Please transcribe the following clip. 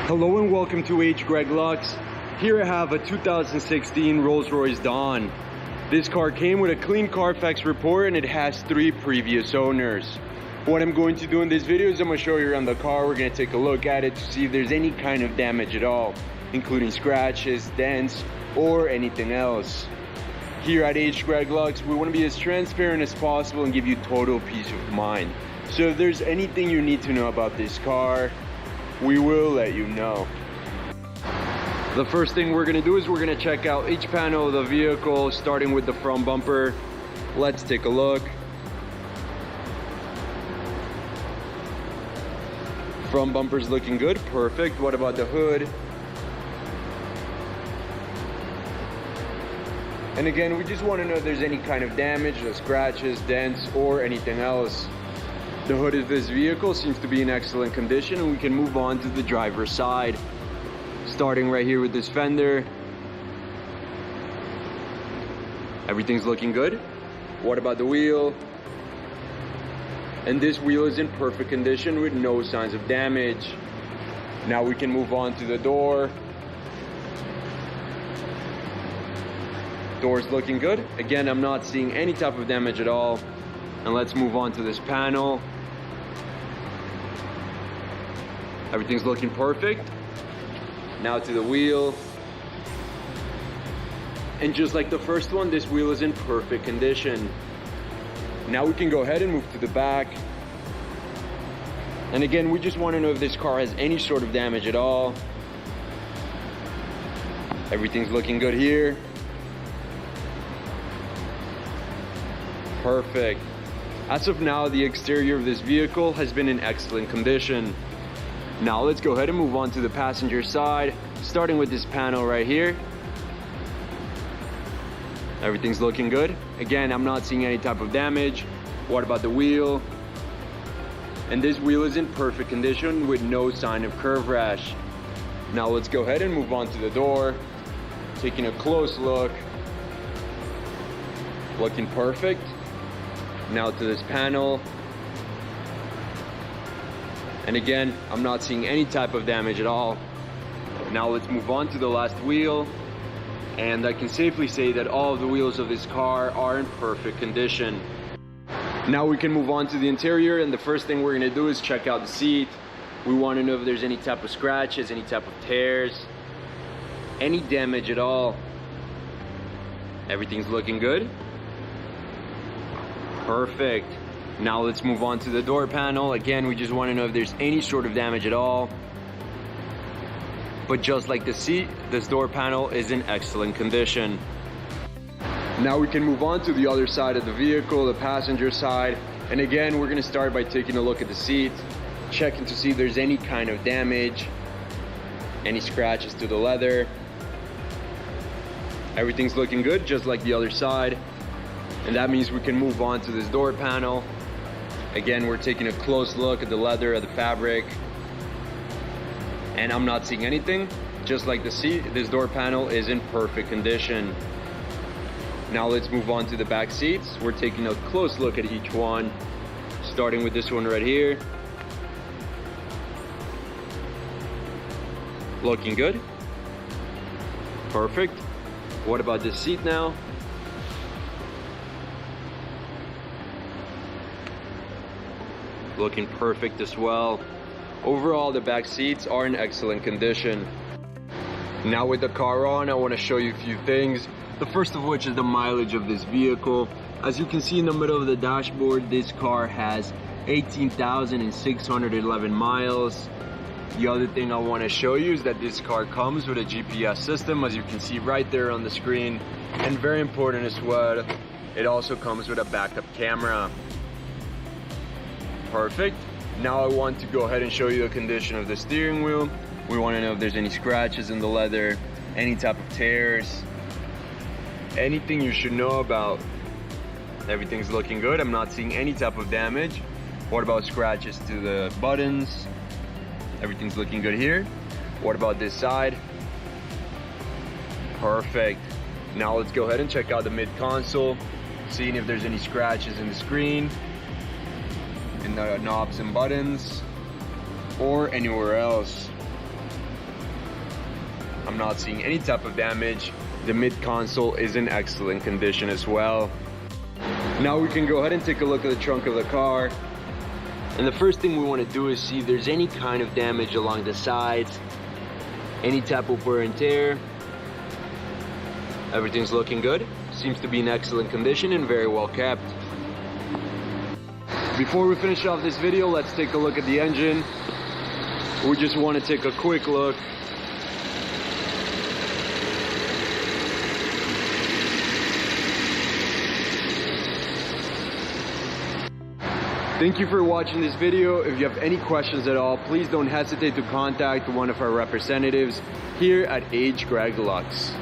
Hello and welcome to H. Greg Lux. Here I have a 2016 Rolls-Royce Dawn. This car came with a clean Carfax report and it has 3 previous owners. What I'm going to do in this video is I'm going to show you around the car. We're going to take a look at it to see if there's any kind of damage at all, including scratches, dents, or anything else. Here at H. Greg Lux, we want to be as transparent as possible and give you total peace of mind. So if there's anything you need to know about this car, we will let you know. The first thing we're going to do is we're going to check out each panel of the vehicle, starting with the front bumper. Let's take a look. Front bumper's looking good, perfect. What about the hood? And again, we just want to know if there's any kind of damage, the scratches, dents, or anything else. The hood of this vehicle seems to be in excellent condition, and we can move on to the driver's side. Starting right here with this fender. Everything's looking good. What about the wheel? And this wheel is in perfect condition with no signs of damage. Now we can move on to the door. Door's looking good. Again, I'm not seeing any type of damage at all. And let's move on to this panel. Everything's looking perfect. Now to the wheel. And just like the first one, this wheel is in perfect condition. Now we can go ahead and move to the back. And again, we just want to know if this car has any sort of damage at all. Everything's looking good here. Perfect. As of now, the exterior of this vehicle has been in excellent condition. Now let's go ahead and move on to the passenger side, starting with this panel right here. Everything's looking good. Again, I'm not seeing any type of damage. What about the wheel? And this wheel is in perfect condition with no sign of curve rash. Now let's go ahead and move on to the door. Taking a close look. Looking perfect. Now to this panel. And again, I'm not seeing any type of damage at all. Now let's move on to the last wheel. And I can safely say that all of the wheels of this car are in perfect condition. Now we can move on to the interior, and the first thing we're gonna do is check out the seat. We wanna know if there's any type of scratches, any type of tears, any damage at all. Everything's looking good. Perfect. Now let's move on to the door panel. Again, we just want to know if there's any sort of damage at all. But just like the seat, this door panel is in excellent condition. Now we can move on to the other side of the vehicle, the passenger side. And again, we're going to start by taking a look at the seat, checking to see if there's any kind of damage, any scratches to the leather. Everything's looking good, just like the other side. And that means we can move on to this door panel. Again, we're taking a close look at the leather, at the fabric. And I'm not seeing anything. Just like the seat, this door panel is in perfect condition. Now let's move on to the back seats. We're taking a close look at each one. Starting with this one right here. Looking good. Perfect. What about this seat now? Looking perfect as well. Overall, the back seats are in excellent condition. Now with the car on, I want to show you a few things. The first of which is the mileage of this vehicle. As you can see in the middle of the dashboard, this car has 18,611 miles. The other thing I want to show you is that this car comes with a GPS system, as you can see right there on the screen. And very important as well, it also comes with a backup camera. Perfect. Now I want to go ahead and show you the condition of the steering wheel. We want to know if there's any scratches in the leather, any type of tears, anything you should know about. Everything's looking good. I'm not seeing any type of damage. What about scratches to the buttons? Everything's looking good here. What about this side? Perfect. Now let's go ahead and check out the mid console, seeing if there's any scratches in the screen, in the knobs and buttons, or anywhere else. I'm not seeing any type of damage. The mid console is in excellent condition as well. Now we can go ahead and take a look at the trunk of the car. And the first thing we want to do is see if there's any kind of damage along the sides, any type of wear and tear. Everything's looking good. Seems to be in excellent condition and very well kept. Before we finish off this video, let's take a look at the engine. We just want to take a quick look. Thank you for watching this video. If you have any questions at all, please don't hesitate to contact one of our representatives here at Greg Lux.